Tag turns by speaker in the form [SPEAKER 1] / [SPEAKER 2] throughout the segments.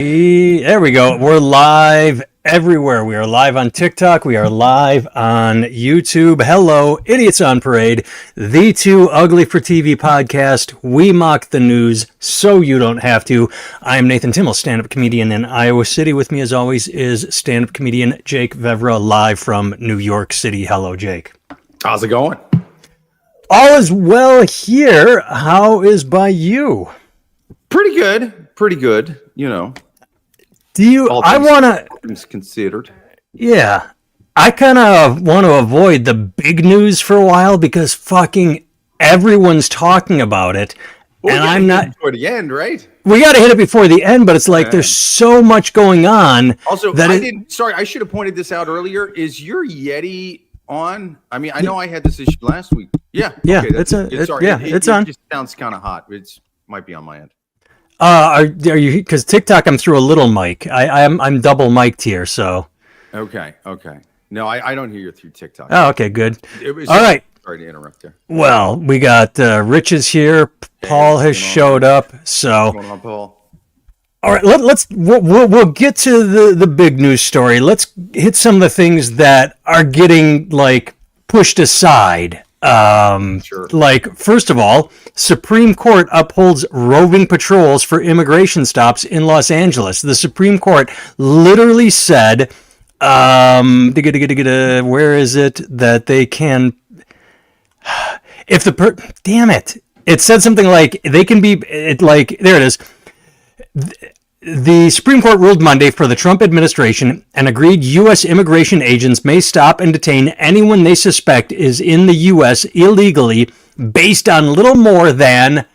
[SPEAKER 1] There we go. We're live everywhere. We are live on TikTok. We are live on YouTube. Hello, Idiots on Parade, the Too Ugly for TV podcast. We mock the news so you don't have to. I am Nathan Timmel, stand-up comedian in Iowa City. With me, as always, is stand-up comedian Jake Vevra, live from New York City. Hello, Jake.
[SPEAKER 2] How's it going?
[SPEAKER 1] All is well here. How is by you?
[SPEAKER 2] Pretty good. You know.
[SPEAKER 1] Things
[SPEAKER 2] considered.
[SPEAKER 1] Yeah. I kind of want to avoid the big news for a while because fucking everyone's talking about it.
[SPEAKER 2] Well,
[SPEAKER 1] and I'm not
[SPEAKER 2] before the end, right?
[SPEAKER 1] We got to hit it before the end, but it's like there's so much going on.
[SPEAKER 2] Also, I should have pointed this out earlier. Is your Yeti on? I mean, I know I had this issue last week. Yeah.
[SPEAKER 1] Yeah,
[SPEAKER 2] okay,
[SPEAKER 1] it's on.
[SPEAKER 2] It just sounds kind of hot. It might be on my end.
[SPEAKER 1] Are you? Because TikTok, I'm through a little mic. I'm double mic'd here, so.
[SPEAKER 2] Okay. No, I don't hear you through TikTok.
[SPEAKER 1] Oh, okay, good. All right.
[SPEAKER 2] Sorry to interrupt there.
[SPEAKER 1] Well, we got Rich is here. Paul has showed up. So.
[SPEAKER 2] What's going on, Paul?
[SPEAKER 1] All right. We'll get to the big news story. Let's hit some of the things that are getting pushed aside.
[SPEAKER 2] Sure.
[SPEAKER 1] First of all, Supreme Court upholds roving patrols for immigration stops in Los Angeles. The Supreme Court literally said, where is it that they can, damn it. It said something like they can be, there it is. The Supreme Court ruled Monday for the Trump administration and agreed U.S. immigration agents may stop and detain anyone they suspect is in the U.S. illegally based on little more than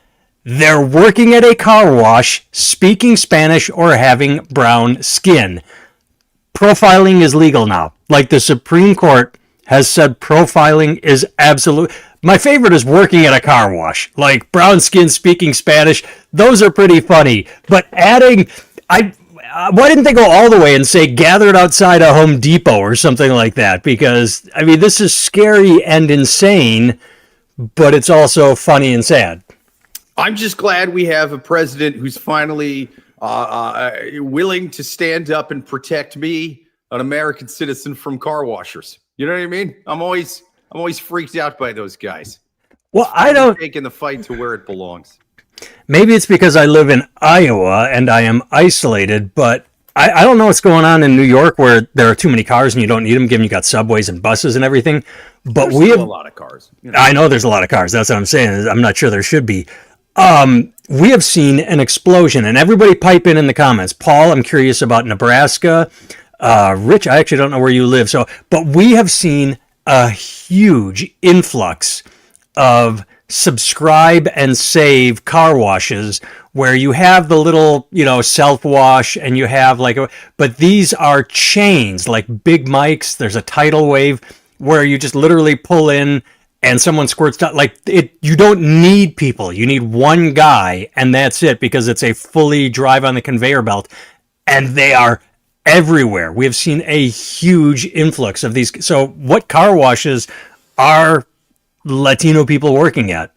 [SPEAKER 1] they're working at a car wash, speaking Spanish, or having brown skin. Profiling is legal now. The Supreme Court has said profiling is absolute. My favorite is working at a car wash. Brown skin, speaking Spanish, those are pretty funny. But adding, why didn't they go all the way and say gathered outside a Home Depot or something like that? Because, this is scary and insane, but it's also funny and sad.
[SPEAKER 2] I'm just glad we have a president who's finally willing to stand up and protect me, an American citizen, from car washers. You know what I mean? I'm always freaked out by those guys.
[SPEAKER 1] Well, I don't
[SPEAKER 2] taking the fight to where it belongs.
[SPEAKER 1] Maybe it's because I live in Iowa and I am isolated, but I don't know what's going on in New York where there are too many cars and you don't need them, given you got subways and buses and everything. But
[SPEAKER 2] we have a lot of cars.
[SPEAKER 1] You know? I know there's a lot of cars. That's what I'm saying. I'm not sure there should be. We have seen an explosion, and everybody pipe in the comments. Paul, I'm curious about Nebraska. Rich, I actually don't know where you live. But we have seen a huge influx of subscribe and save car washes where you have the little, self-wash and you have but these are chains, like big mics. There's a tidal wave where you just literally pull in and someone squirts down. You don't need people. You need one guy and that's it, because it's a fully drive on the conveyor belt and they are everywhere. We have seen a huge influx of these. So what car washes are Latino people working at?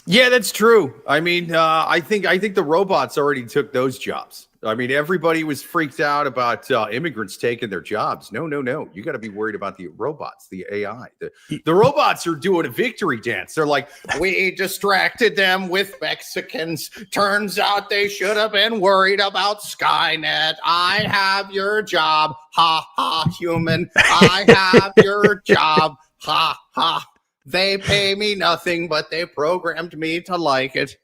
[SPEAKER 2] Yeah, that's true. I think the robots already took those jobs. Everybody was freaked out about immigrants taking their jobs. No. You got to be worried about the robots, the AI. The robots are doing a victory dance. They're like, we distracted them with Mexicans. Turns out they should have been worried about Skynet. I have your job. Ha, ha, human. I have your job. Ha, ha. They pay me nothing, but they programmed me to like it.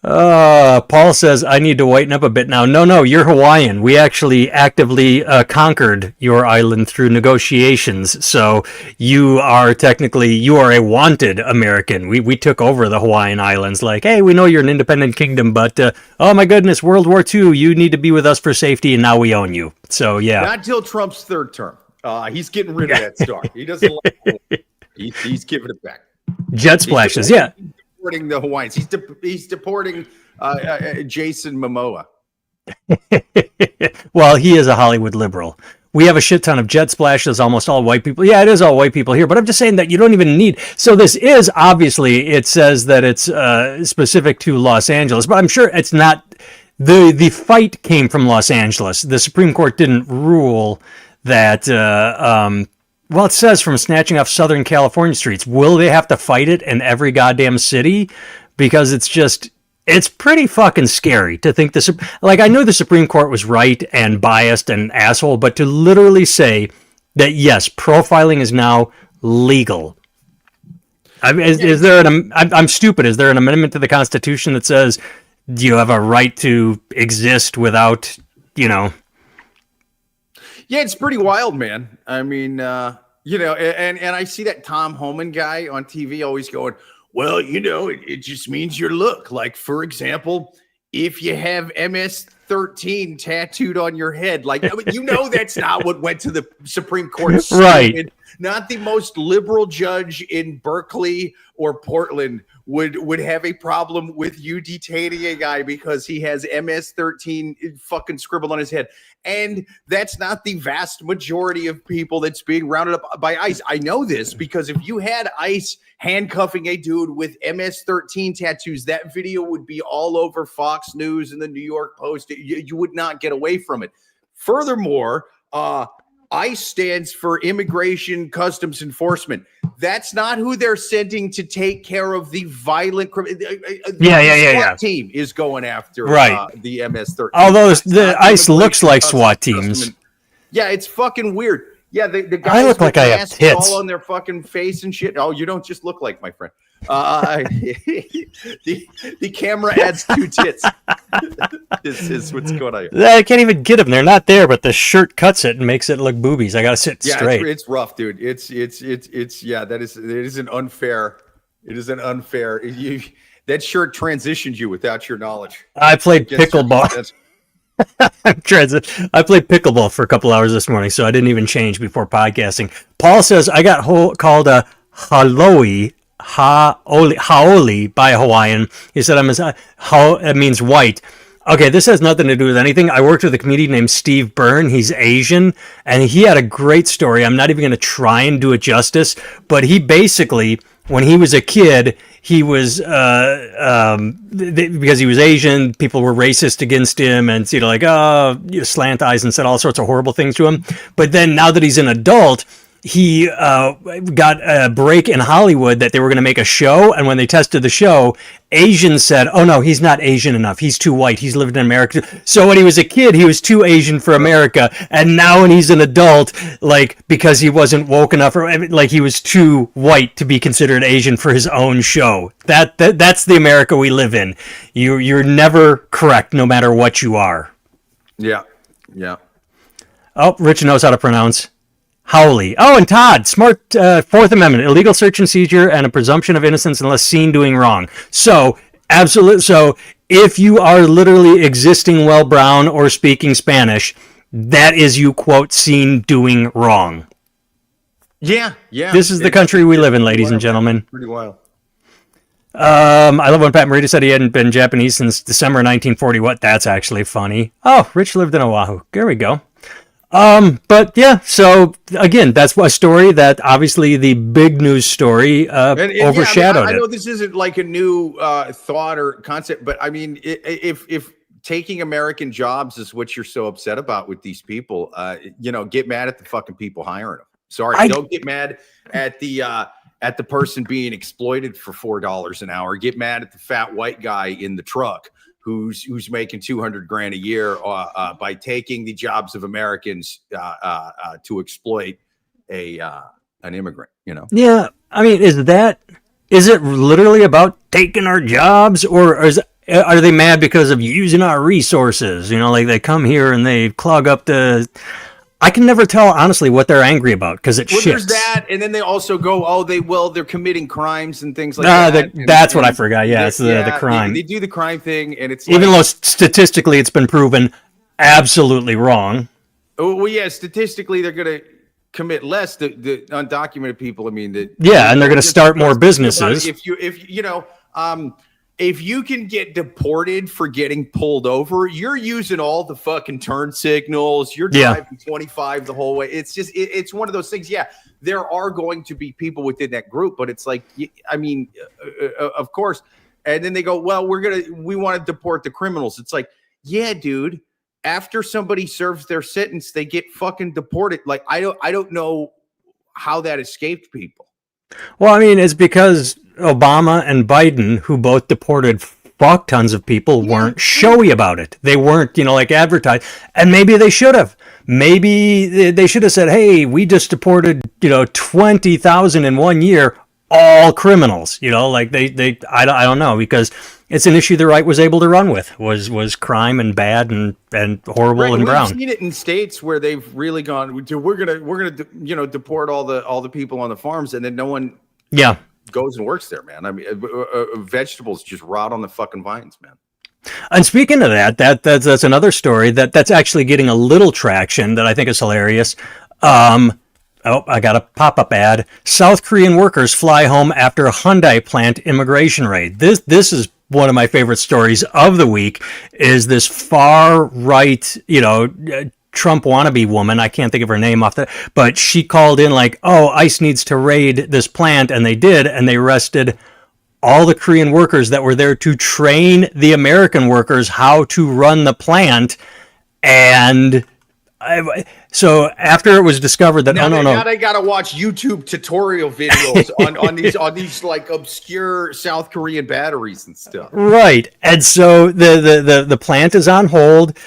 [SPEAKER 1] Paul says, I need to whiten up a bit now. No, you're Hawaiian. We actually actively conquered your island through negotiations. So you are a wanted American. We took over the Hawaiian Islands. Hey, we know you're an independent kingdom, but oh my goodness, World War II, you need to be with us for safety, and now we own you. So yeah.
[SPEAKER 2] Not till Trump's third term. He's getting rid of that star. He doesn't like it. He's giving it back.
[SPEAKER 1] Jet splashes, yeah.
[SPEAKER 2] He's deporting the Hawaiians. He's deporting Jason Momoa.
[SPEAKER 1] Well, he is a Hollywood liberal. We have a shit ton of jet splashes, almost all white people. Yeah, it is all white people here, but I'm just saying that you don't even need. So this is obviously, it says that it's specific to Los Angeles, but I'm sure it's not the fight came from Los Angeles. The Supreme Court didn't rule that. Well, it says from snatching off Southern California streets. Will they have to fight it in every goddamn city? Because it's pretty fucking scary to think I know the Supreme Court was right and biased and asshole, but to literally say that yes, profiling is now legal. I mean, is there I'm stupid. Is there an amendment to the Constitution that says you have a right to exist without,
[SPEAKER 2] Yeah, it's pretty wild, man. I mean, and I see that Tom Homan guy on TV always going, well, it just means your look. Like, for example, if you have MS-13 tattooed on your head, that's not what went to the Supreme Court.
[SPEAKER 1] Right.
[SPEAKER 2] Not the most liberal judge in Berkeley or Portland would have a problem with you detaining a guy because he has MS-13 fucking scribbled on his head. And that's not the vast majority of people that's being rounded up by ICE. I know this because if you had ICE handcuffing a dude with MS-13 tattoos, that video would be all over Fox News and the New York Post. You would not get away from it. Furthermore, ICE stands for Immigration Customs Enforcement. That's not who they're sending to take care of the violent criminal. SWAT team is going after the MS-13.
[SPEAKER 1] Although the ICE looks like SWAT teams.
[SPEAKER 2] Yeah, it's fucking weird. Yeah, the guys
[SPEAKER 1] I look like I have tits
[SPEAKER 2] all on their fucking face and shit. Oh, you don't just look like my friend. The camera adds 2 tits. This is what's going on here.
[SPEAKER 1] I can't even get them. They're not there, but the shirt cuts it and makes it look boobies. I gotta sit straight.
[SPEAKER 2] It's rough, dude. It is an unfair. That shirt transitioned you without your knowledge.
[SPEAKER 1] I played pickleball. I played pickleball for a couple hours this morning, so I didn't even change before podcasting. Paul says I got called a haole by a Hawaiian. He said it means white. Okay, this has nothing to do with anything. I worked with a comedian named Steve Byrne. He's Asian, and he had a great story. I'm not even going to try and do it justice, but he basically, when he was a kid, he was because he was Asian, people were racist against him and slant eyes and said all sorts of horrible things to him. But then now that he's an adult, he got a break in Hollywood that they were going to make a show. And when they tested the show, Asians said, oh, no, he's not Asian enough. He's too white. He's lived in America. So when he was a kid, he was too Asian for America. And now when he's an adult, because he wasn't woke enough, or he was too white to be considered Asian for his own show. That's the America we live in. You're never correct, no matter what you are.
[SPEAKER 2] Yeah.
[SPEAKER 1] Oh, Rich knows how to pronounce. Howley. Oh, and Todd, smart Fourth Amendment, illegal search and seizure and a presumption of innocence unless seen doing wrong. So, absolute. So, if you are literally existing well brown or speaking Spanish, that is you, quote, seen doing wrong.
[SPEAKER 2] Yeah.
[SPEAKER 1] This is the country we live in, ladies and gentlemen.
[SPEAKER 2] Pretty wild.
[SPEAKER 1] I love when Pat Morita said he hadn't been Japanese since December 1940. What? That's actually funny. Oh, Rich lived in Oahu. There we go. But yeah, so again, that's a story that obviously the big news story overshadowed
[SPEAKER 2] I know this isn't like a new thought or concept, but I mean, if taking American jobs is what you're so upset about with these people, get mad at the fucking people hiring them. Sorry, don't get mad at the person being exploited for $4 an hour. Get mad at the fat white guy in the truck who's making $200,000 a year by taking the jobs of Americans to exploit an immigrant.
[SPEAKER 1] Yeah, I mean, is it literally about taking our jobs, or are they mad because of using our resources? They come here and they clog up the. I can never tell, honestly, what they're angry about because it shifts.
[SPEAKER 2] There's that, and then they also go, they're committing crimes and things like that.
[SPEAKER 1] That's what I forgot. Yeah, it's the crime.
[SPEAKER 2] They do the crime thing, and it's
[SPEAKER 1] even though statistically it's been proven absolutely wrong.
[SPEAKER 2] Well, yeah, statistically they're going to commit less. The undocumented people. I mean, and
[SPEAKER 1] they're going to start more businesses.
[SPEAKER 2] If you can get deported for getting pulled over, you're using all the fucking turn signals. You're driving 25 the whole way. It's just, it's one of those things. Yeah, there are going to be people within that group, but it's like, I mean, of course. And then they go, well, we want to deport the criminals. It's like, yeah, dude, after somebody serves their sentence, they get fucking deported. Like, I don't know how that escaped people.
[SPEAKER 1] Well, I mean, it's because Obama and Biden, who both deported fuck tons of people, weren't showy about it. They weren't, like advertised. And maybe they should have. Maybe they should have said, hey, we just deported, 20,000 in 1 year, all criminals. I don't know, because it's an issue the right was able to run with, was crime and bad and horrible and brown.
[SPEAKER 2] We've seen it in states where they've really gone, we're gonna deport all the people on the farms, and then no one goes and works there, man. I mean, vegetables just rot on the fucking vines, man.
[SPEAKER 1] And speaking of that's another story that's actually getting a little traction that I think is hilarious. I got a pop-up ad. South Korean workers fly home after Hyundai plant immigration raid. This is one of my favorite stories of the week. Is this far right, Trump wannabe woman? I can't think of her name but she called in like, "Oh, ICE needs to raid this plant," and they did, and they arrested all the Korean workers that were there to train the American workers how to run the plant. And so after it was discovered that
[SPEAKER 2] now they gotta watch YouTube tutorial videos on these like obscure South Korean batteries and stuff.
[SPEAKER 1] Right. And so the plant is on hold.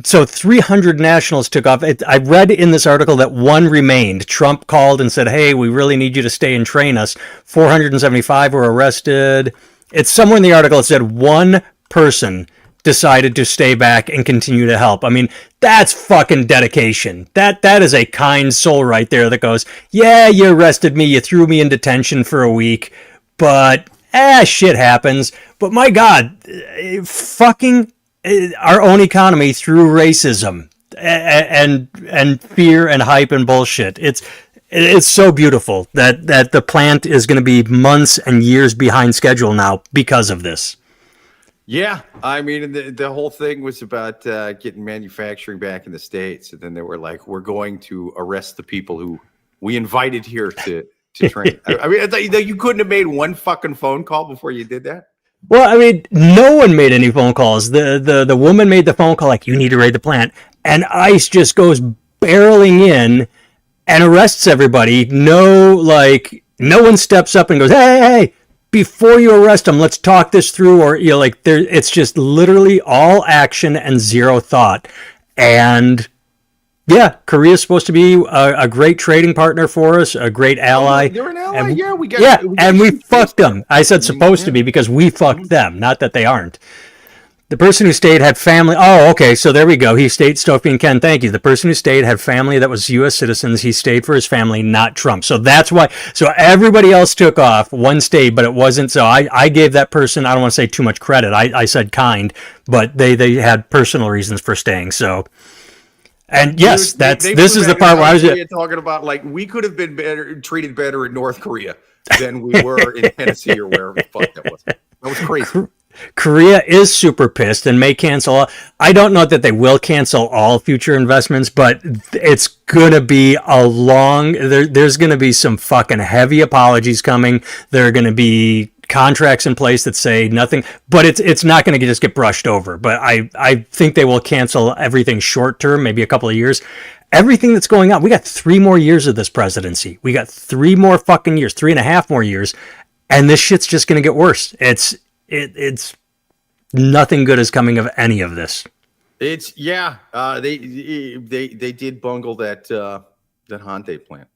[SPEAKER 1] So 300 nationals took off. I read in this article that one remained. Trump called and said, hey, we really need you to stay and train us. 475 were arrested. It's somewhere in the article it said one person decided to stay back and continue to help. I mean, that's fucking dedication. That is a kind soul right there that goes, yeah, you arrested me, you threw me in detention for a week, but shit happens. But my God, fucking our own economy through racism and fear and hype and bullshit. It's so beautiful that the plant is going to be months and years behind schedule now because of this.
[SPEAKER 2] Yeah, I mean, the whole thing was about getting manufacturing back in the States, and then they were like, "We're going to arrest the people who we invited here to train." I mean, you couldn't have made one fucking phone call before you did that.
[SPEAKER 1] Well, I mean, no one made any phone calls. The woman made the phone call like, "You need to raid the plant," and ICE just goes barreling in and arrests everybody. No one steps up and goes, "Hey. Before you arrest them, let's talk this through," or it's just literally all action and zero thought. And yeah, Korea is supposed to be a great trading partner for us, a great ally.
[SPEAKER 2] They're an ally,
[SPEAKER 1] and we fucked them. I said supposed to be because we fucked them, not that they aren't. The person who stayed had family. Oh, okay, so there we go. He stayed, Stofi and Ken, thank you. The person who stayed had family that was U.S. citizens. He stayed for his family, not Trump. So that's why. So everybody else took off. One stayed, but it wasn't. So I gave that person, I don't want to say too much credit. I said kind, but they had personal reasons for staying. So, and yes, this is the part where I was
[SPEAKER 2] talking about, like, we could have been treated better in North Korea than we were in Tennessee or wherever the fuck that was. That was crazy.
[SPEAKER 1] Korea is super pissed and may cancel. I don't know that they will cancel all future investments, but it's going to be a long, there's going to be some fucking heavy apologies coming. There are going to be contracts in place that say nothing, but it's not going to just get brushed over. But I think they will cancel everything short term, maybe a couple of years. Everything that's going on, we got 3 more years of this presidency. We got 3 more fucking years, 3.5 more years, and this shit's just going to get worse. It's nothing good is coming of any of this.
[SPEAKER 2] They did bungle that Hyundai plant,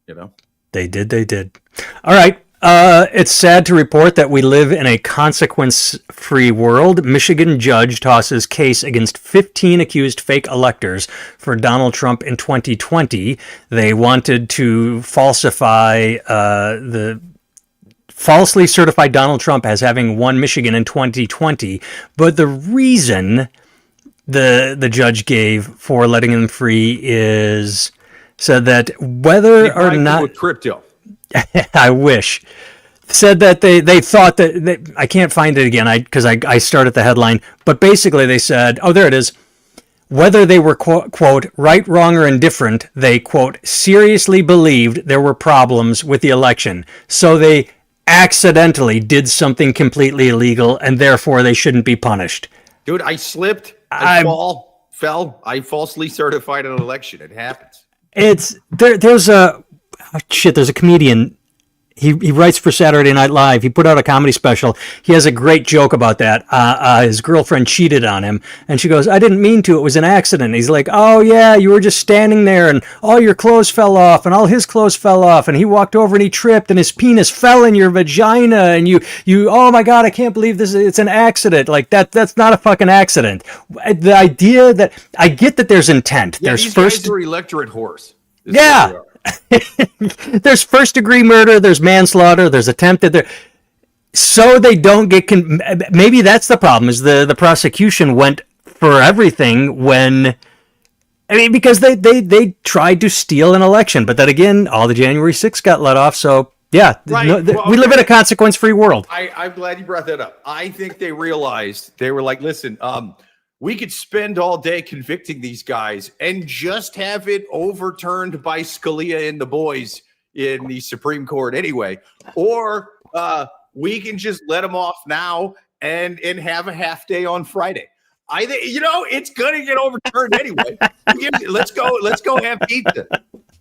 [SPEAKER 1] They did. All right. It's sad to report that we live in a consequence-free world. Michigan judge tosses case against 15 accused fake electors for Donald Trump in 2020. They wanted to falsely certified Donald Trump as having won Michigan in 2020, but the reason the judge gave for letting him free said that whether or not
[SPEAKER 2] with crypto,
[SPEAKER 1] I wish, said that they thought that I can't find it again because I started the headline, but basically they said, oh, there it is. Whether they were, quote, right, wrong, or indifferent, they, quote, seriously believed there were problems with the election, so they accidentally did something completely illegal and therefore they shouldn't be punished.
[SPEAKER 2] Dude, I slipped. Fell. I falsely certified an election. It happens.
[SPEAKER 1] There's a comedian. He writes for Saturday Night Live. He put out a comedy special. He has a great joke about that. His girlfriend cheated on him, and she goes, "I didn't mean to. It was an accident." He's like, "Oh yeah, you were just standing there, and all your clothes fell off, and all his clothes fell off, and he walked over and he tripped, and his penis fell in your vagina, and you. Oh my God, I can't believe this. It's an accident. Like that's not a fucking accident." The idea that I get that there's intent.
[SPEAKER 2] Yeah,
[SPEAKER 1] there's
[SPEAKER 2] these
[SPEAKER 1] first
[SPEAKER 2] guys are electorate whores.
[SPEAKER 1] Yeah. There's first degree murder, there's manslaughter, there's attempted. So they don't get. Maybe that's the problem. Is the prosecution went for everything when. I mean, because they tried to steal an election, but then again, all the January 6th got let off. So yeah,
[SPEAKER 2] right.
[SPEAKER 1] We live in a consequence-free world.
[SPEAKER 2] I'm glad you brought that up. I think they realized, they were like, listen, we could spend all day convicting these guys and just have it overturned by Scalia and the boys in the Supreme Court anyway. Or we can just let them off now and have a half day on Friday. I think, it's going to get overturned anyway. Let's go have pizza.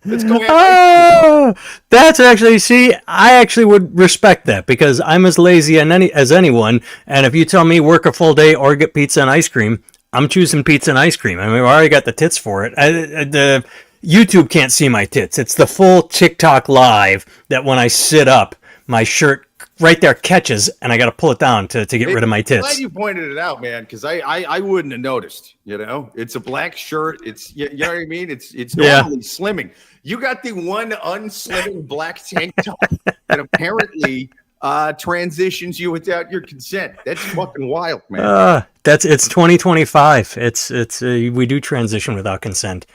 [SPEAKER 2] Let's go have pizza.
[SPEAKER 1] That's actually, I actually would respect that because I'm as lazy as anyone. And if you tell me work a full day or get pizza and ice cream, I'm choosing pizza and ice cream. I mean, I already got the tits for it. The YouTube can't see my tits. It's the full TikTok live that when I sit up, my shirt right there catches, and I got to pull it down to get rid of my tits.
[SPEAKER 2] I'm glad you pointed it out, man, because I wouldn't have noticed. It's a black shirt. It's you know what I mean. It's normally slimming. You got the one unslimming black tank top that apparently transitions you without your consent. That's fucking wild, man.
[SPEAKER 1] It's 2025. It's we do transition without consent.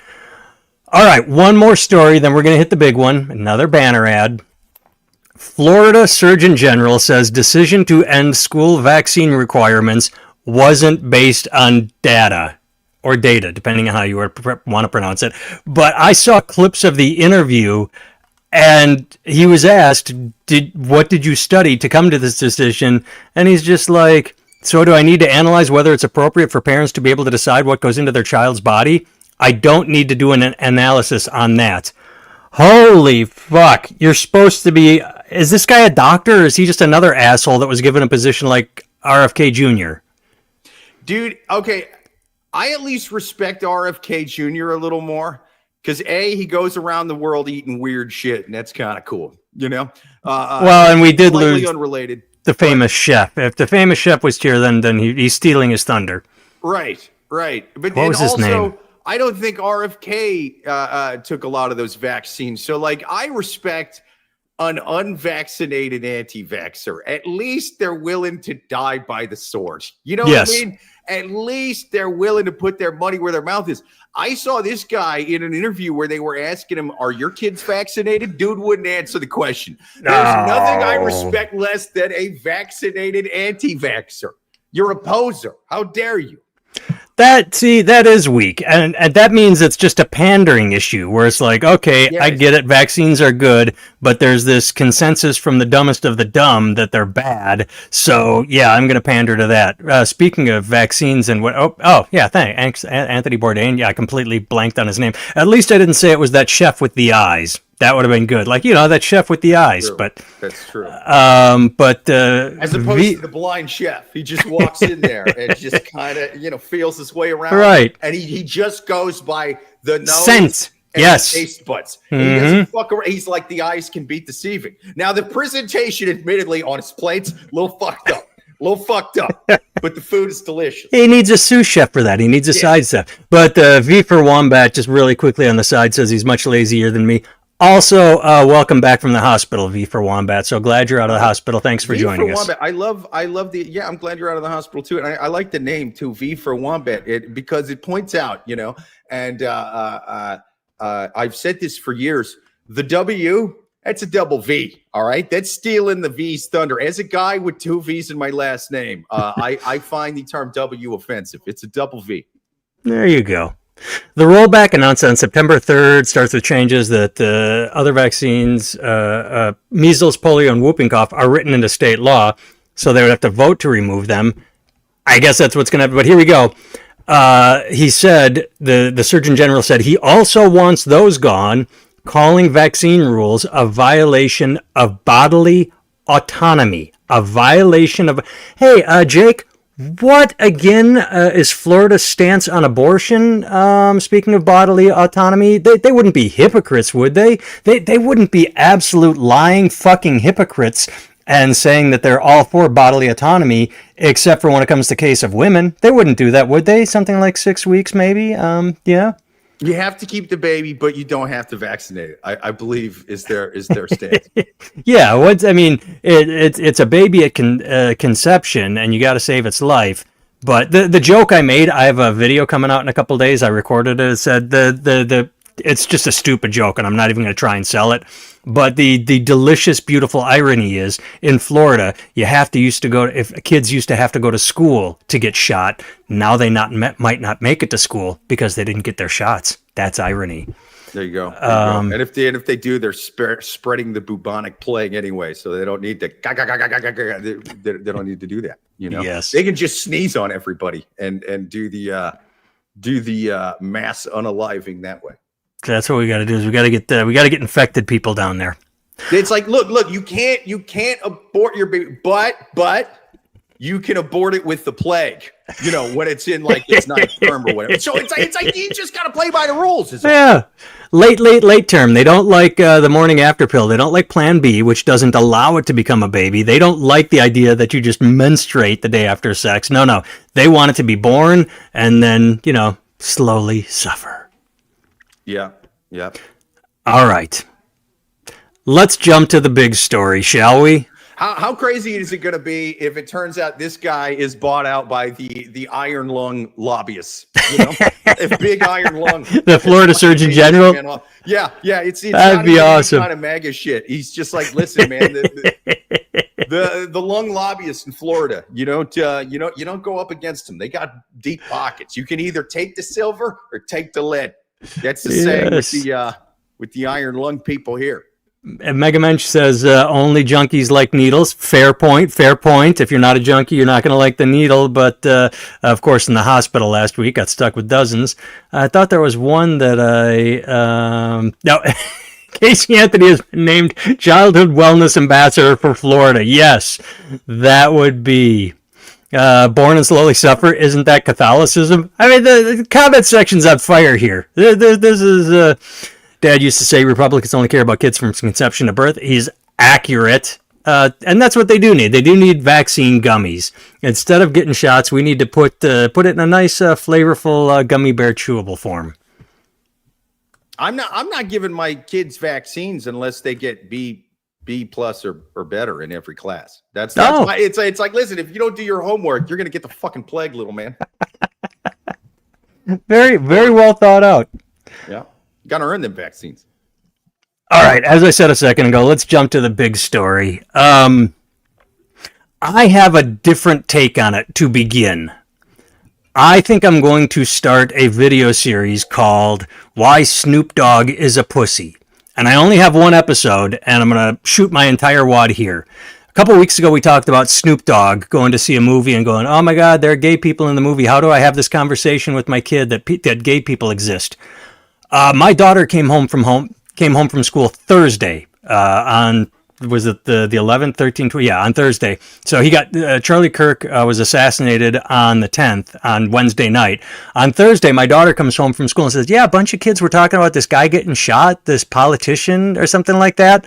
[SPEAKER 1] All right, one more story, then we're gonna hit the big one. Another banner ad. Florida Surgeon General says decision to end school vaccine requirements wasn't based on data, depending on how you want to pronounce it. But I saw clips of the interview, and he was asked, what did you study to come to this decision? And he's just like, so do I need to analyze whether it's appropriate for parents to be able to decide what goes into their child's body? I don't need to do an analysis on that. Holy fuck. You're supposed to be... Is this guy a doctor, or is he just another asshole that was given a position like RFK Jr.?
[SPEAKER 2] Dude, okay. I at least respect RFK Jr. a little more because, A, he goes around the world eating weird shit, and that's kind of cool,
[SPEAKER 1] Well, and we did lose
[SPEAKER 2] unrelated.
[SPEAKER 1] The famous chef. If the famous chef was here, then he's stealing his thunder.
[SPEAKER 2] Right. But
[SPEAKER 1] what was his name?
[SPEAKER 2] I don't think RFK took a lot of those vaccines. So, I respect an unvaccinated anti-vaxxer. At least they're willing to die by the sword. You know what I mean? At least they're willing to put their money where their mouth is. I saw this guy in an interview where they were asking him, are your kids vaccinated? Dude wouldn't answer the question. There's nothing I respect less than a vaccinated anti-vaxxer. You're a poser. How dare you?
[SPEAKER 1] That is weak. And that means it's just a pandering issue where it's like, okay, yes. I get it. Vaccines are good, but there's this consensus from the dumbest of the dumb that they're bad. So yeah, I'm going to pander to that. Speaking of vaccines and what, thanks. Anthony Bourdain. Yeah, I completely blanked on his name. At least I didn't say it was that chef with the eyes. That would have been good. That chef with the eyes.
[SPEAKER 2] True.
[SPEAKER 1] But
[SPEAKER 2] that's true.
[SPEAKER 1] But
[SPEAKER 2] as opposed to the blind chef, he just walks in there and just kind of, feels his way around.
[SPEAKER 1] Right.
[SPEAKER 2] And he just goes by the nose.
[SPEAKER 1] Scent.
[SPEAKER 2] And
[SPEAKER 1] yes.
[SPEAKER 2] taste buds. Mm-hmm. He doesn't fuck around. He's like, the eyes can be deceiving. Now, the presentation, admittedly, on his plates, a little fucked up. But the food is delicious.
[SPEAKER 1] He needs a sous chef for that. He needs a side chef. But V for Wombat, just really quickly on the side, says he's much lazier than me. Also, welcome back from the hospital, V for Wombat. So glad you're out of the hospital. Thanks for joining us.
[SPEAKER 2] Wombat. I love I'm glad you're out of the hospital too. And I like the name too, V for Wombat, because it points out, and I've said this for years. The W, that's a double V. All right. That's stealing the V's thunder. As a guy with two V's in my last name, I find the term W offensive. It's a double V.
[SPEAKER 1] There you go. The rollback announced on September 3rd starts with changes that other vaccines, measles, polio, and whooping cough, are written into state law, so they would have to vote to remove them. I guess that's what's going to happen. But here we go. He said, the Surgeon General said he also wants those gone, calling vaccine rules a violation of bodily autonomy. A violation of. Hey, Jake, what again is Florida's stance on abortion? Speaking of bodily autonomy, they wouldn't be hypocrites, would they? They wouldn't be absolute lying fucking hypocrites and saying that they're all for bodily autonomy, except for when it comes to case of women. They wouldn't do that, would they? Something like 6 weeks, maybe? Yeah.
[SPEAKER 2] You have to keep the baby, but you don't have to vaccinate it. I believe is their stance.
[SPEAKER 1] Yeah, it's a baby at conception, and you got to save its life. But the joke I made, I have a video coming out in a couple days. I recorded it. It said it's just a stupid joke, and I'm not even going to try and sell it. But the delicious, beautiful irony is, in Florida, if kids used to have to go to school to get shot. Now they might not make it to school because they didn't get their shots. That's irony.
[SPEAKER 2] There you go. And if they do, they're spreading the bubonic plague anyway, so they don't need to. They don't need to do that.
[SPEAKER 1] Yes,
[SPEAKER 2] they can just sneeze on everybody and do the mass unaliving that way.
[SPEAKER 1] That's what we got to do. Is we got to get infected people down there.
[SPEAKER 2] It's like, look, you can't abort your baby, but you can abort it with the plague. When it's in like its ninth term or whatever. So it's like you just got to play by the rules.
[SPEAKER 1] Yeah, late term. They don't like the morning after pill. They don't like Plan B, which doesn't allow it to become a baby. They don't like the idea that you just menstruate the day after sex. No, they want it to be born and then slowly suffer.
[SPEAKER 2] Yeah.
[SPEAKER 1] All right. Let's jump to the big story, shall we?
[SPEAKER 2] How crazy is it going to be if it turns out this guy is bought out by the iron lung lobbyists? If big iron lung,
[SPEAKER 1] the Florida Surgeon General.
[SPEAKER 2] Yeah, it's
[SPEAKER 1] that'd be awesome.
[SPEAKER 2] Kind of MAGA shit. He's just like, listen, man, the lung lobbyists in Florida, you don't go up against them. They got deep pockets. You can either take the silver or take the lead. That's the saying with the iron lung people here.
[SPEAKER 1] And Mega Mensch says only junkies like needles. Fair point. If you're not a junkie, you're not going to like the needle. But of course, in the hospital last week, got stuck with dozens. I thought there was one that no. Casey Anthony has been named Childhood Wellness Ambassador for Florida. Yes, that would be. Born and slowly suffer. Isn't that Catholicism? I mean, the comment section's on fire here. This is. Dad used to say Republicans only care about kids from conception to birth. He's accurate. And that's what they do need. They do need vaccine gummies. Instead of getting shots, we need to put it in a nice, flavorful gummy bear chewable form.
[SPEAKER 2] I'm not giving my kids vaccines unless they get B plus or better in every class. That's why it's like, listen, if you don't do your homework, you're going to get the fucking plague, little man.
[SPEAKER 1] Very, very well thought out.
[SPEAKER 2] Yeah. Got to earn them vaccines.
[SPEAKER 1] All right. As I said a second ago, let's jump to the big story. I have a different take on it to begin. I think I'm going to start a video series called Why Snoop Dogg is a Pussy. And I only have one episode, and I'm going to shoot my entire wad here. A couple weeks ago, we talked about Snoop Dogg going to see a movie and going, oh my God, there are gay people in the movie. How do I have this conversation with my kid that gay people exist? My daughter came home from school Thursday on, was it the 11th, 13th? Yeah, on Thursday. So he got, Charlie Kirk was assassinated on the 10th, on Wednesday night. On Thursday, my daughter comes home from school and says, yeah, a bunch of kids were talking about this guy getting shot, this politician or something like that.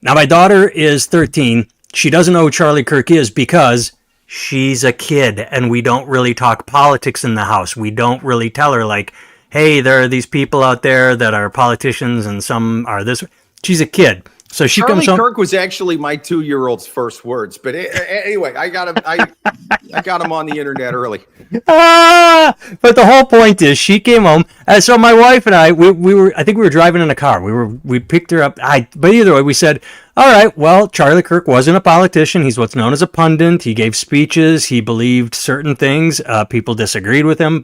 [SPEAKER 1] Now, my daughter is 13. She doesn't know who Charlie Kirk is because she's a kid and we don't really talk politics in the house. We don't really tell her like, hey, there are these people out there that are politicians and some are this. She's a kid. So she comes home.
[SPEAKER 2] Charlie Kirk was actually my 2-year-old's first words. But anyway, I got him on the internet early.
[SPEAKER 1] But the whole point is she came home. So my wife and I think we were driving in a car. We picked her up. But either way, we said, all right, well, Charlie Kirk wasn't a politician. He's what's known as a pundit. He gave speeches. He believed certain things. People disagreed with him.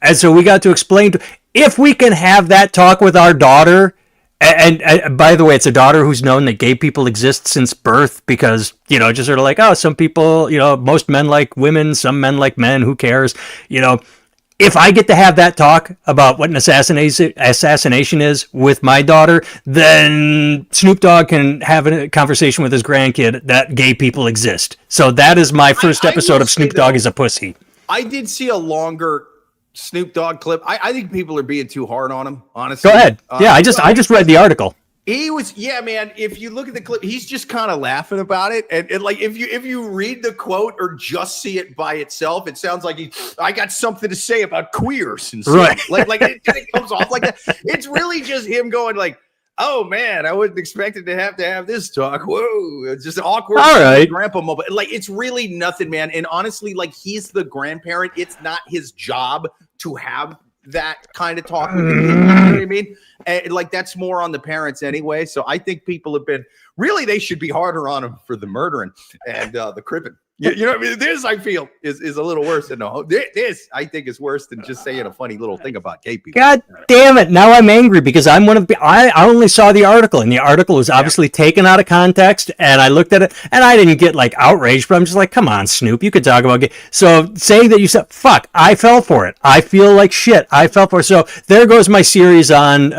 [SPEAKER 1] And so we got to explain if we can have that talk with our daughter And by the way, it's a daughter who's known that gay people exist since birth because, just sort of like, oh, some people, most men like women, some men like men, who cares? If I get to have that talk about what an assassination is with my daughter, then Snoop Dogg can have a conversation with his grandkid that gay people exist. So that is my first episode of Snoop Dogg is a pussy.
[SPEAKER 2] I did see a longer Snoop Dogg clip. I think people are being too hard on him, honestly.
[SPEAKER 1] Go ahead. Yeah, I just read the article.
[SPEAKER 2] He was, man. If you look at the clip, he's just kind of laughing about it, and like if you read the quote or just see it by itself, it sounds like I got something to say about queers and stuff.
[SPEAKER 1] Right.
[SPEAKER 2] Like it comes off like that. It's really just him going like, oh man, I wasn't expecting to have this talk. Whoa, it's just awkward.
[SPEAKER 1] All right,
[SPEAKER 2] grandpa moment. Like it's really nothing, man. And honestly, like he's the grandparent. It's not his job to have that kind of talk with you know what I mean? And like that's more on the parents anyway. So I think people have been really, they should be harder on him for the murdering and the cribbing. You know what I mean? This I feel is a little worse than this I think is worse than just saying a funny little thing about gay people.
[SPEAKER 1] God damn it. Now I'm angry because I'm one of the, I only saw the article and the article was obviously taken out of context and I looked at it and I didn't get like outraged, but I'm just like, come on, Snoop, you could talk about gay. So saying that you said, fuck, I fell for it. I feel like shit. I fell for it. So there goes my series on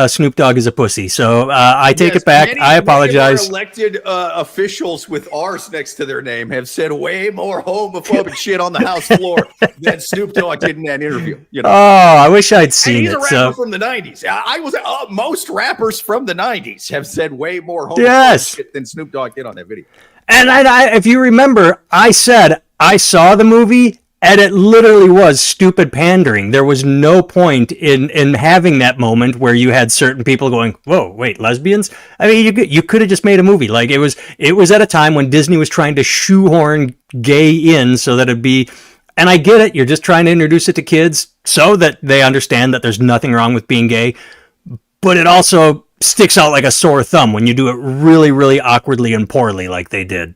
[SPEAKER 1] Snoop Dogg is a pussy. So I take it back. I apologize.
[SPEAKER 2] Many elected officials with R's next to their name have said way more homophobic shit on the House floor than Snoop Dogg did in that interview. Oh,
[SPEAKER 1] I wish I'd seen
[SPEAKER 2] he's
[SPEAKER 1] it.
[SPEAKER 2] He's a rapper from the 90s. I was most rappers from the 90s have said way more homophobic shit than Snoop Dogg did on that video.
[SPEAKER 1] And I, if you remember, I said I saw the movie and it literally was stupid pandering. There was no point in having that moment where you had certain people going, whoa, wait, lesbians? I mean, you could have just made a movie. Like it was at a time when Disney was trying to shoehorn gay in so that it'd be, and I get it. You're just trying to introduce it to kids so that they understand that there's nothing wrong with being gay. But it also sticks out like a sore thumb when you do it really, really awkwardly and poorly like they did.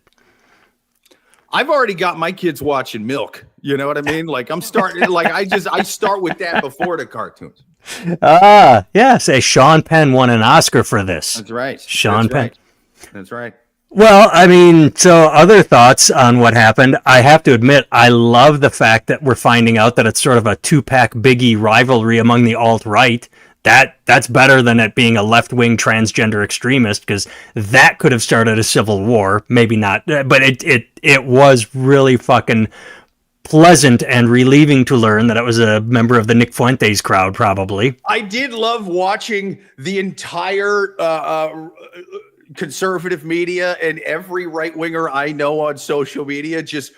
[SPEAKER 2] I've already got my kids watching Milk. You know what I mean? Like I'm starting, like I start with that before the cartoons.
[SPEAKER 1] Yeah. Say Sean Penn won an Oscar for this.
[SPEAKER 2] That's right.
[SPEAKER 1] Sean Penn.
[SPEAKER 2] Right. That's right.
[SPEAKER 1] Well, I mean, so other thoughts on what happened. I have to admit, I love the fact that we're finding out that it's sort of a Tupac Biggie rivalry among the alt-right. That's better than it being a left-wing transgender extremist, because that could have started a civil war. Maybe not, but it was really fucking pleasant and relieving to learn that it was a member of the Nick Fuentes crowd, probably.
[SPEAKER 2] I did love watching the entire conservative media and every right-winger I know on social media just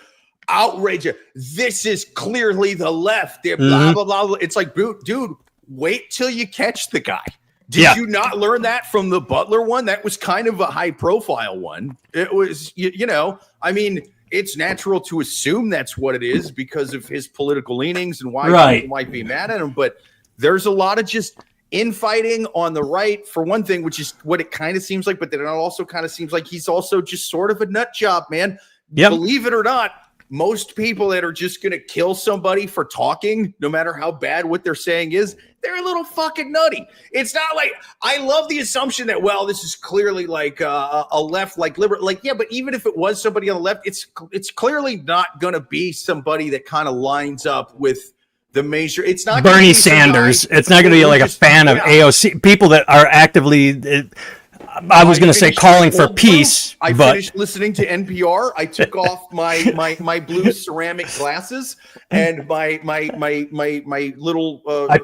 [SPEAKER 2] outrage. This is clearly the left. They're blah, blah, blah. It's like, dude, wait till you catch the guy. Did you not learn that from the Butler one? That was kind of a high-profile one. It was, I mean, it's natural to assume that's what it is because of his political leanings and why people might be mad at him. But there's a lot of just infighting on the right, for one thing, which is what it kind of seems like. But then it also kind of seems like he's also just sort of a nut job, man. Yep. Believe it or not, most people that are just going to kill somebody for talking, no matter how bad what they're saying is, they're a little fucking nutty. It's not like, I love the assumption that, well, this is clearly like a left, like liberal, like, yeah, but even if it was somebody on the left, it's clearly not going to be somebody that kind of lines up with the major. It's not
[SPEAKER 1] Bernie Sanders. It's not going to be like a fan of AOC, people that are actively, I was going to say calling for peace.
[SPEAKER 2] I finished listening to NPR. I took off my blue ceramic glasses and my little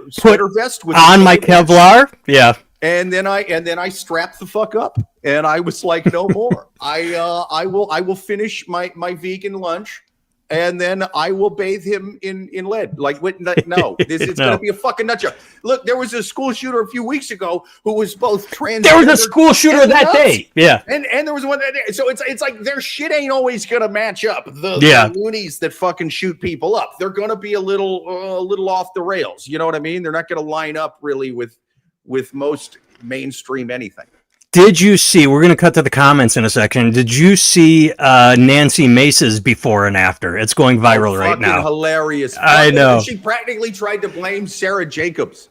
[SPEAKER 2] sweater vest with
[SPEAKER 1] on my Kevlar. Yeah.
[SPEAKER 2] And then I strapped the fuck up and I was like, no more. I will finish my vegan lunch. And then I will bathe him in lead. Like, no, it's going to be a fucking nut job. Look, there was a school shooter a few weeks ago who was both transgender.
[SPEAKER 1] There was a school shooter that day. Yeah.
[SPEAKER 2] And there was one that day. So it's like their shit ain't always going to match up. The loonies that fucking shoot people up, they're going to be a little off the rails. You know what I mean? They're not going to line up really with most mainstream anything.
[SPEAKER 1] Did you see, we're going to cut to the comments in a second. Did you see Nancy Mace's before and after? It's going viral right now.
[SPEAKER 2] Hilarious.
[SPEAKER 1] I know.
[SPEAKER 2] She practically tried to blame Sarah Jacobs.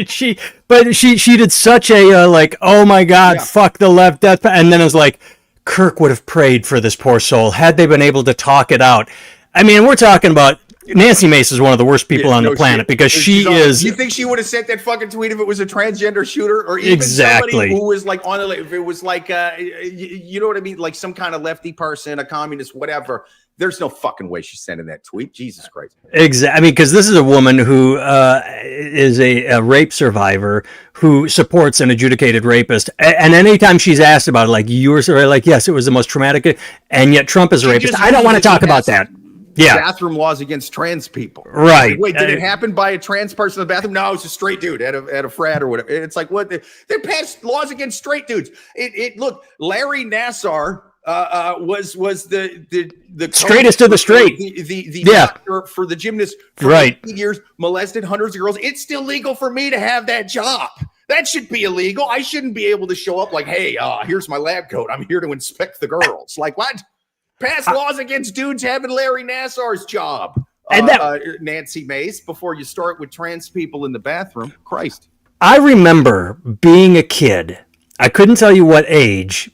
[SPEAKER 1] she did such a like, oh my God,
[SPEAKER 2] Yeah.
[SPEAKER 1] fuck the left, death, and then it was like, Kirk would have prayed for this poor soul had they been able to talk it out. I mean, we're talking about Nancy Mace is one of the worst people on the planet
[SPEAKER 2] shit.
[SPEAKER 1] because she
[SPEAKER 2] Do
[SPEAKER 1] is.
[SPEAKER 2] you think she would have sent that fucking tweet if it was a transgender shooter or even
[SPEAKER 1] Exactly.
[SPEAKER 2] somebody who was like on if it was like you know what I mean, like some kind of lefty person, a communist, whatever. There's no fucking way she's sending that tweet. Jesus Christ.
[SPEAKER 1] Exactly. I mean, because this is a woman who is a rape survivor who supports an adjudicated rapist. And anytime she's asked about it, like, you were sort of like, yes, it was the most traumatic, and yet Trump is a rapist. I don't want to talk about that. Yeah.
[SPEAKER 2] Bathroom laws against trans people.
[SPEAKER 1] Right.
[SPEAKER 2] Wait, did it happen by a trans person in the bathroom? No, it was a straight dude at a frat or whatever. It's like, what? They passed laws against straight dudes. Look, Larry Nassar was the
[SPEAKER 1] straightest of the straight.
[SPEAKER 2] The doctor for the gymnast for
[SPEAKER 1] right.
[SPEAKER 2] 18 years, molested hundreds of girls. It's still legal for me to have that job. That should be illegal. I shouldn't be able to show up like, hey, here's my lab coat. I'm here to inspect the girls. Like, what? Pass laws against dudes having Larry Nassar's job. And Nancy Mace, before you start with trans people in the bathroom. Christ.
[SPEAKER 1] I remember being a kid. I couldn't tell you what age,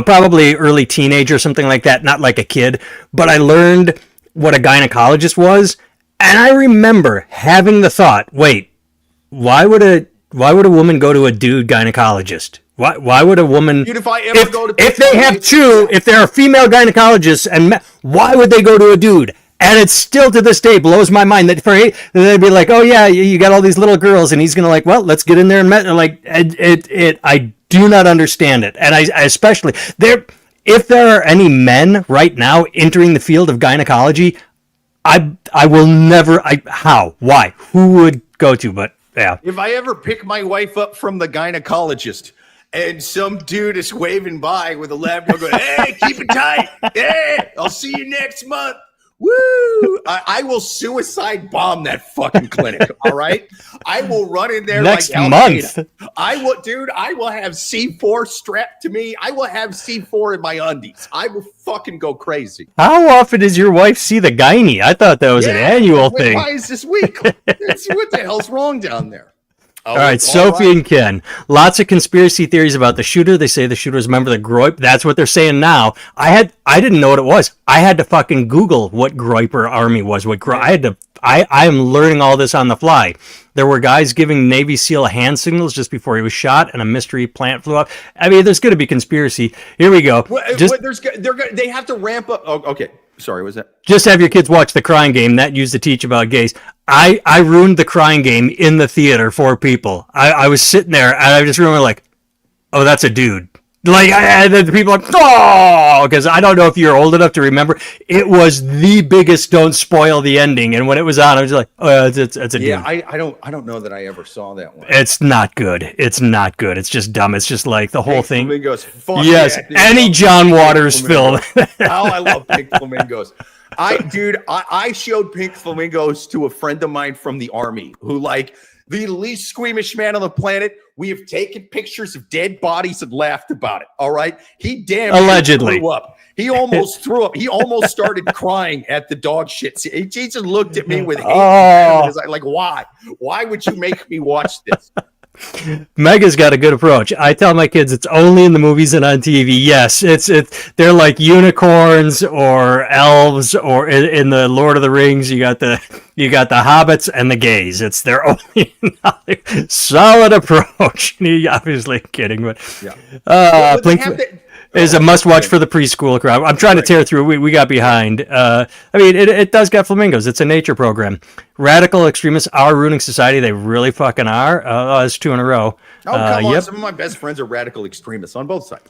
[SPEAKER 1] probably early teenage or something like that. Not like a kid, but I learned what a gynecologist was. And I remember having the thought, wait, why would a woman go to a dude gynecologist? Why would a woman?
[SPEAKER 2] Dude, if I ever go to
[SPEAKER 1] if they have two, if there are female gynecologists, and why would they go to a dude? And it still to this day blows my mind that they'd be like, oh yeah, you got all these little girls, and he's gonna like, well, let's get in there and like it. I do not understand it, and I especially there. If there are any men right now entering the field of gynecology, I will never. Why? Who would go to? But yeah.
[SPEAKER 2] If I ever pick my wife up from the gynecologist and some dude is waving by with a lab coat going, hey, keep it tight. Hey, I'll see you next month. Woo! I will suicide bomb that fucking clinic. All right, I will run in there
[SPEAKER 1] next
[SPEAKER 2] like
[SPEAKER 1] month.
[SPEAKER 2] I will have C4 strapped to me. I will have C4 in my undies. I will fucking go crazy.
[SPEAKER 1] How often does your wife see the gynae? I thought that was an annual thing.
[SPEAKER 2] Why is this week? What the hell's wrong down there?
[SPEAKER 1] All right, Sophie and Ken. Lots of conspiracy theories about the shooter. They say the shooter was a member of the Groyp. That's what they're saying now. I didn't know what it was. I had to fucking Google what Groyper Army was. I am learning all this on the fly. There were guys giving Navy SEAL hand signals just before he was shot, and a mystery plant flew up. I mean, there's going to be conspiracy. Here we go.
[SPEAKER 2] They have to ramp up. Oh, okay. Sorry, what was that?
[SPEAKER 1] Just have your kids watch The Crying Game. That used to teach about gays. I ruined The Crying Game in the theater for people. I was sitting there, and I just remember like, oh, that's a dude. Like, and then the people are like, oh, because I don't know if you're old enough to remember. It was the biggest don't spoil the ending. And when it was on, I was like, oh, it's a dude.
[SPEAKER 2] Yeah, I don't know that I ever saw that one.
[SPEAKER 1] It's not good. It's not good. It's just dumb. It's just like the whole thing.
[SPEAKER 2] Flamingos.
[SPEAKER 1] Yes,
[SPEAKER 2] yeah,
[SPEAKER 1] any John Waters film.
[SPEAKER 2] Oh, I love Pink Flamingos. I showed Pink Flamingos to a friend of mine from the Army who, like, the least squeamish man on the planet. We have taken pictures of dead bodies and laughed about it. All right. He
[SPEAKER 1] allegedly
[SPEAKER 2] threw up. He almost threw up. He almost started crying at the dog shit. He just looked at me with hate. Oh. Like, why? Why would you make me watch this?
[SPEAKER 1] Mega's got a good approach. I tell my kids it's only in the movies and on TV. Yes, they're like unicorns or elves, or in the Lord of the Rings, you got the hobbits and the gays. It's their only solid approach. He obviously kidding, but yeah. Is a must-watch for the preschool crowd. I'm trying to tear through. We got behind. I mean, it does got flamingos. It's a nature program. Radical extremists are ruining society. They really fucking are. That's 2 in a row.
[SPEAKER 2] Oh, come on. Some of my best friends are radical extremists on both sides.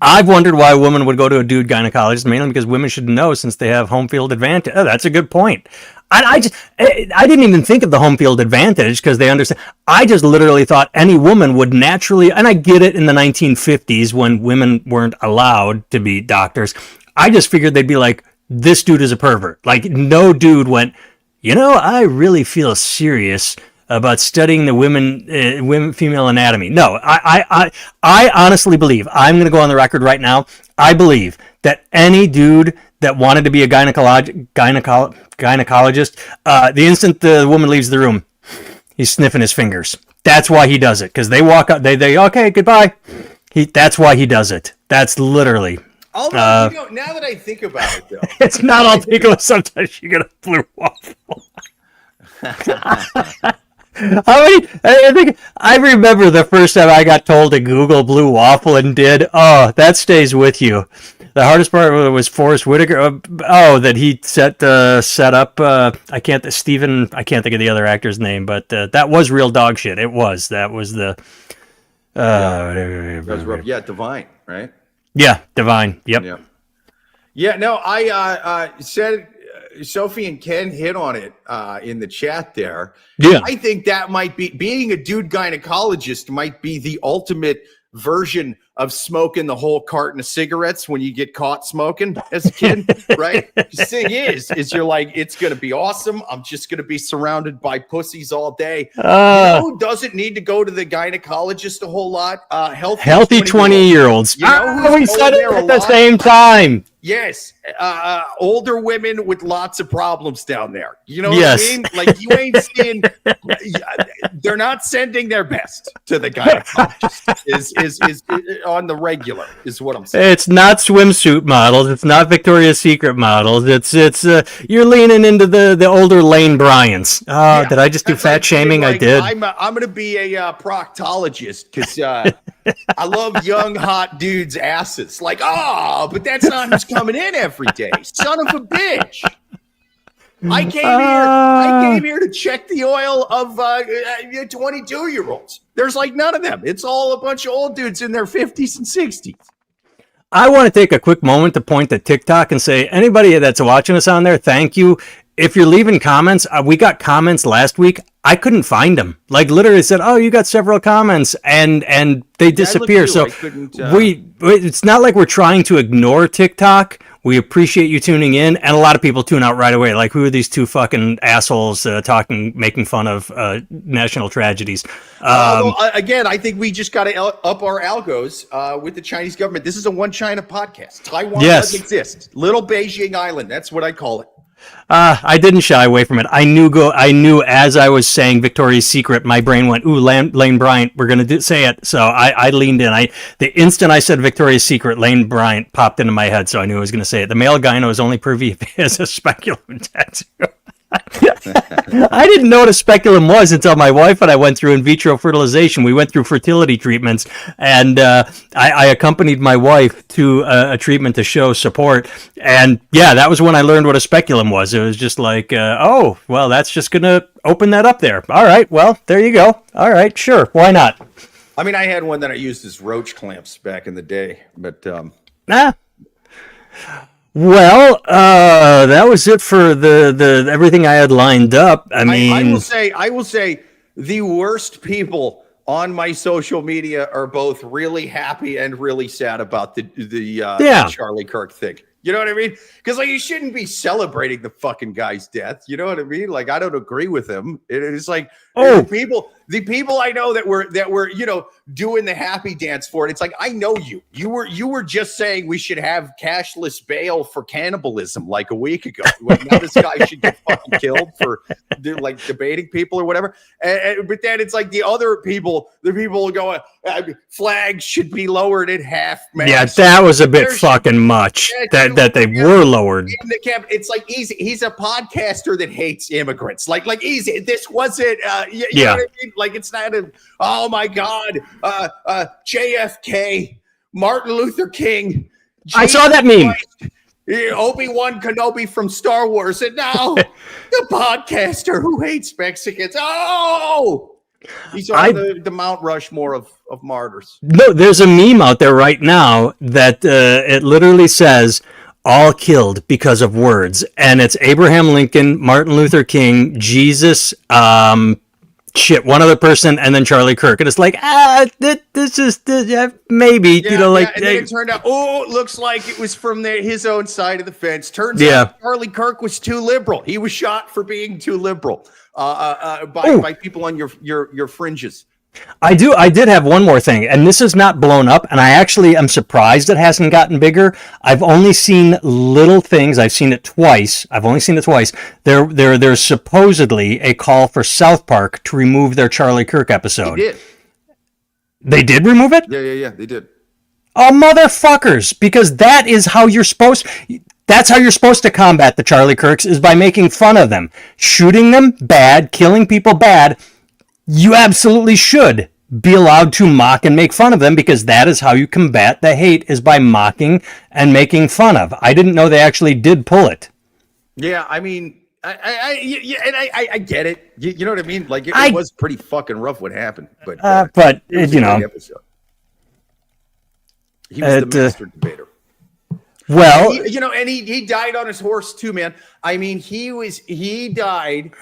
[SPEAKER 1] I've wondered why a woman would go to a dude gynecologist, mainly because women should know since they have home field advantage. Oh, that's a good point. I didn't even think of the home field advantage because they understand. I just literally thought any woman would naturally, and I get it in the 1950s when women weren't allowed to be doctors. I just figured they'd be like, this dude is a pervert. Like, no dude went, I really feel serious about studying the female anatomy. No, I honestly believe, I'm going to go on the record right now, I believe that any dude that wanted to be a gynecologist, the instant the woman leaves the room, He's sniffing his fingers. That's why he does it. Because they walk out, they okay, goodbye. That's why he does it. That's literally.
[SPEAKER 2] Although, now that I think about it, though,
[SPEAKER 1] It's not all ticklish. Sometimes you get a blue waffle. I remember the first time I got told to Google blue waffle and did. Oh, that stays with you. The hardest part was Forrest Whitaker. That he set up. I can't think of the other actor's name, but that was real dog shit. It was. That was the.
[SPEAKER 2] Yeah, Divine, right?
[SPEAKER 1] Yeah, Divine. Yep.
[SPEAKER 2] Yeah. Yeah. No, I said Sophie and Ken hit on it in the chat there.
[SPEAKER 1] Yeah.
[SPEAKER 2] I think that might be being a dude gynecologist might be the ultimate version of smoking the whole carton of cigarettes when you get caught smoking as a kid, right? The thing is you're like, it's going to be awesome. I'm just going to be surrounded by pussies all day. You know who doesn't need to go to the gynecologist a whole lot?
[SPEAKER 1] Healthy 20-year-olds.
[SPEAKER 2] You know
[SPEAKER 1] We said it at the same time.
[SPEAKER 2] Yes, older women with lots of problems down there. You know what
[SPEAKER 1] Yes.
[SPEAKER 2] I mean? Like you ain't seeing. They're not sending their best to the gynecologist. Is on the regular is what I'm saying.
[SPEAKER 1] It's not swimsuit models. It's not Victoria's Secret models. It's you're leaning into the older Lane Bryants.
[SPEAKER 2] Yeah,
[SPEAKER 1] did I just do fat shaming?
[SPEAKER 2] Like,
[SPEAKER 1] I did.
[SPEAKER 2] I'm going to be a proctologist because I love young hot dudes' asses. Like, but that's not who's coming in every day. Son of a bitch. I came here to check the oil of 22-year-olds. There's like none of them. It's all a bunch of old dudes in their 50s and 60s.
[SPEAKER 1] I want to take a quick moment to point to TikTok and say, anybody that's watching us on there, thank you. If you're leaving comments, we got comments last week. I couldn't find them. Like literally said, "Oh, you got several comments," and they disappear. So it's not like we're trying to ignore TikTok. We appreciate you tuning in, and a lot of people tune out right away. Like, who are these two fucking assholes making fun of national tragedies?
[SPEAKER 2] Again, I think we just got to up our algos with the Chinese government. This is a one China podcast. Taiwan doesn't exist. Little Beijing Island. That's what I call it.
[SPEAKER 1] I didn't shy away from it. I knew as I was saying Victoria's Secret, my brain went, ooh, Lane Bryant, we're going to say it. So I leaned in. The instant I said Victoria's Secret, Lane Bryant popped into my head, so I knew I was going to say it. The male gyno is only privy if he has a speculum tattoo. I didn't know what a speculum was until my wife and I went through in vitro fertilization. We went through fertility treatments, and I accompanied my wife to a treatment to show support. And yeah, that was when I learned what a speculum was. It was just like, oh, well, that's just going to open that up there. All right, well, there you go. All right, sure, why not?
[SPEAKER 2] I mean, I had one that I used as roach clamps back in the day, but
[SPEAKER 1] Well, that was it for the everything I had lined up. I mean,
[SPEAKER 2] I will say the worst people on my social media are both really happy and really sad about the Charlie Kirk thing. You know what I mean? Because like you shouldn't be celebrating the fucking guy's death. You know what I mean? Like I don't agree with him. It's like the people I know that were doing the happy dance for it. It's like I know you. You were just saying we should have cashless bail for cannibalism like a week ago. Like, now this guy should get fucking killed for like debating people or whatever. But then it's like the people going flags should be lowered at half mast.
[SPEAKER 1] Yeah, that was a bit fucking much. That they were lowered.
[SPEAKER 2] In the camp, it's like easy. He's a podcaster that hates immigrants. Like easy. This wasn't. You know what I mean? Like it's not a. Oh my God. JFK, Martin Luther King.
[SPEAKER 1] I saw that meme.
[SPEAKER 2] Obi-Wan Kenobi from Star Wars, and now the podcaster who hates Mexicans. Oh, he's on the Mount Rushmore of martyrs.
[SPEAKER 1] No, there's a meme out there right now that it literally says all killed because of words, and it's Abraham Lincoln, Martin Luther King, Jesus, one other person, and then Charlie Kirk, and it's like this is maybe
[SPEAKER 2] and then it turned out it looks like it was from his own side of the fence. Turns out Charlie Kirk was too liberal. He was shot for being too liberal by people on your fringes.
[SPEAKER 1] I do. I did have one more thing, and this is not blown up, and I actually am surprised it hasn't gotten bigger. I've only seen little things. I've seen it twice. I've only seen it twice. There's supposedly a call for South Park to remove their Charlie Kirk episode.
[SPEAKER 2] They did.
[SPEAKER 1] They did remove it?
[SPEAKER 2] Yeah. They did.
[SPEAKER 1] Oh, motherfuckers! Because that is how you're supposed. That's how you're supposed to combat the Charlie Kirks, is by making fun of them, shooting them bad, killing people bad. You absolutely should be allowed to mock and make fun of them, because that is how you combat the hate, is by mocking and making fun of. I didn't know they actually did pull it.
[SPEAKER 2] Yeah, I mean, I get it. You know what I mean? Like it was pretty fucking rough what happened, but
[SPEAKER 1] you know,
[SPEAKER 2] episode. He was the master debater.
[SPEAKER 1] Well,
[SPEAKER 2] and he died on his horse too, man. I mean, he died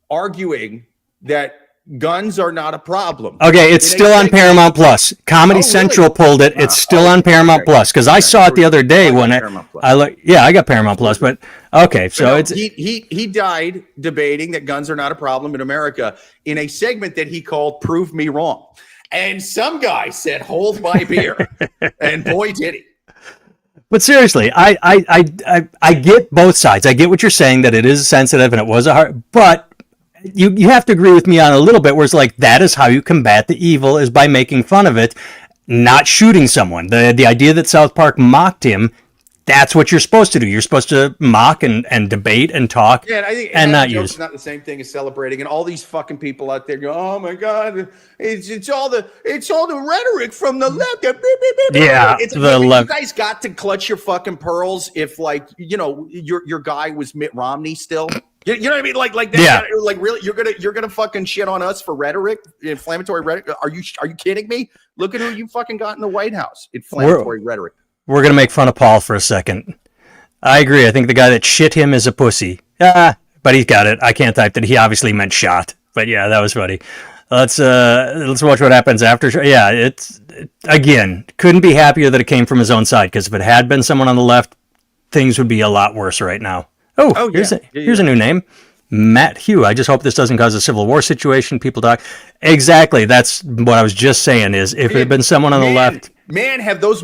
[SPEAKER 2] arguing that guns are not a problem.
[SPEAKER 1] Okay, it's still on Paramount Plus. Comedy Central pulled it. It's still on Paramount Plus, because I saw it the other day when I got Paramount Plus, but okay, so it's
[SPEAKER 2] he died debating that guns are not a problem in America in a segment that he called "Prove Me Wrong," and some guy said, "Hold my beer," and boy did he.
[SPEAKER 1] But seriously, I get both sides. I get what you're saying, that it is sensitive and it was a hard, but you have to agree with me on a little bit where it's like, that is how you combat the evil, is by making fun of it, not shooting someone. The idea that South Park mocked him, that's what you're supposed to do. You're supposed to mock and debate and talk,
[SPEAKER 2] yeah, and I think
[SPEAKER 1] and not use.
[SPEAKER 2] It's not the same thing as celebrating. And all these fucking people out there go, "Oh my god, it's all the rhetoric from the left."
[SPEAKER 1] Yeah, the left.
[SPEAKER 2] You guys got to clutch your fucking pearls if, like, your guy was Mitt Romney still. You know what I mean? Like that.
[SPEAKER 1] Yeah.
[SPEAKER 2] Like, really, you're gonna fucking shit on us for rhetoric, inflammatory rhetoric? Are you kidding me? Look at who you fucking got in the White House. Inflammatory rhetoric.
[SPEAKER 1] We're going to make fun of Paul for a second. I agree. I think the guy that shit him is a pussy. But he got it. I can't type that. He obviously meant shot. But yeah, that was funny. Let's watch what happens after. Yeah, it's, again, couldn't be happier that it came from his own side, because if it had been someone on the left, things would be a lot worse right now. Here's a new name. Matt Hugh. I just hope this doesn't cause a civil war situation. People talk. Exactly. That's what I was just saying, is if it had been someone on the left.
[SPEAKER 2] Man, have those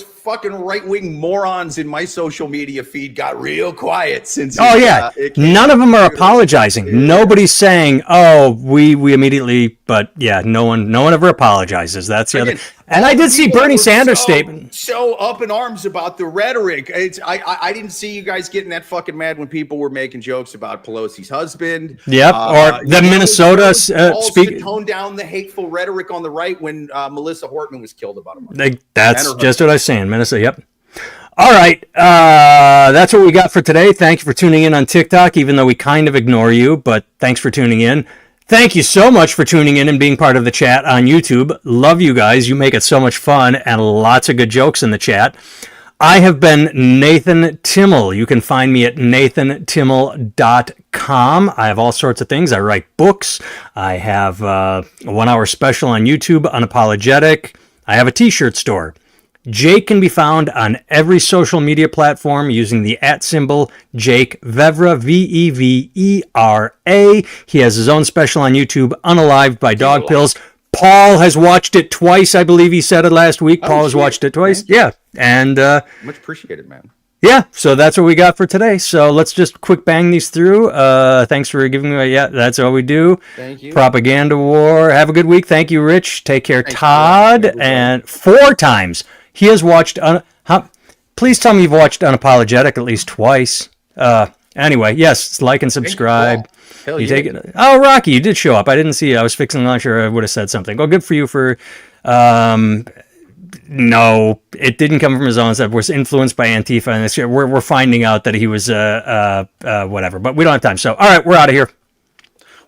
[SPEAKER 2] fucking right-wing morons in my social media feed got real quiet since.
[SPEAKER 1] Oh, yeah. None of them are apologizing. Yeah. Nobody's saying, we immediately, but yeah, no one ever apologizes. That's the other. And I did see Bernie Sanders' statement.
[SPEAKER 2] So up in arms about the rhetoric. I didn't see you guys getting that fucking mad when people were making jokes about Pelosi's husband.
[SPEAKER 1] Yep, or the Minnesota
[SPEAKER 2] speaker. Tone down the hateful rhetoric on the right when Melissa Hortman was killed about a month.
[SPEAKER 1] That's just what I was saying, Minnesota. Yep. All right, that's what we got for today. Thank you for tuning in on TikTok, even though we kind of ignore you, but thanks for tuning in. Thank you so much for tuning in and being part of the chat on YouTube. Love you guys. You make it so much fun, and lots of good jokes in the chat. I have been Nathan Timmel. You can find me at nathantimmel.com. I have all sorts of things. I write books. I have a 1-hour special on YouTube, Unapologetic. I have a t-shirt store. Jake can be found on every social media platform using the @ Jake Vevera, Vevera. He has his own special on YouTube, Unalived by Dog Pills. Paul has watched it twice, I believe he said it last week. Paul has watched it twice. Yeah. And
[SPEAKER 2] much appreciated, man.
[SPEAKER 1] Yeah, so that's what we got for today. So let's just quick bang these through. Thanks for giving me that's all we do.
[SPEAKER 2] Thank you.
[SPEAKER 1] Propaganda war. Have a good week. Thank you, Rich. Take care. Thanks, Todd. And 4 times. He has watched, please tell me you've watched Unapologetic at least twice. Anyway, yes, like and subscribe.
[SPEAKER 2] Hell
[SPEAKER 1] you
[SPEAKER 2] yeah.
[SPEAKER 1] take it. Oh, Rocky, you did show up. I didn't see you. I was fixing lunch, or I would have said something. Well, good for you for, no, it didn't come from his own stuff. Was influenced by Antifa, and this year we're finding out that he was, whatever, but we don't have time. So, all right, we're out of here.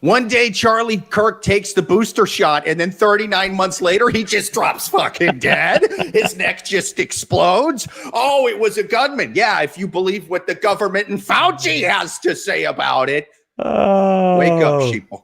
[SPEAKER 2] One day, Charlie Kirk takes the booster shot, and then 39 months later, he just drops fucking dead. His neck just explodes. Oh, it was a gunman. Yeah, if you believe what the government and Fauci has to say about it. Wake up, sheeple.